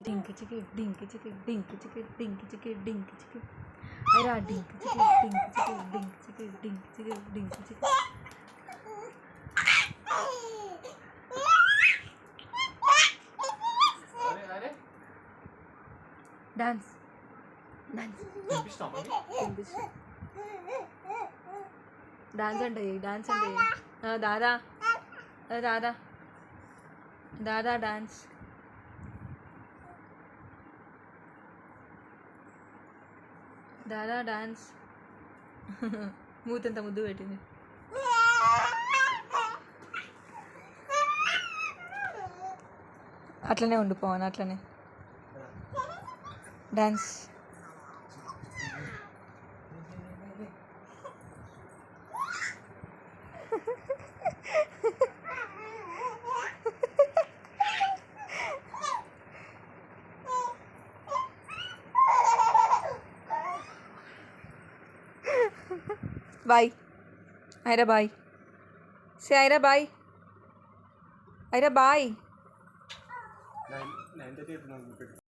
Dinky chicky, dinky chicky, dinky chicky, dinky chicky, dinky chicky. Ira dinky chicky, dinky chicky, dinky chicky, dinky chicky, dinky chicky. Dance, dance. Dance and dance and Dada, Dada, Dada dance. Dada dance. మూతంత ముద్దు పెట్టింది. అట్లనే ఉండిపోవాలి, అట్లనే dance. Bye. Ira, bye. Say Ira, bye. Ira, bye. 9:30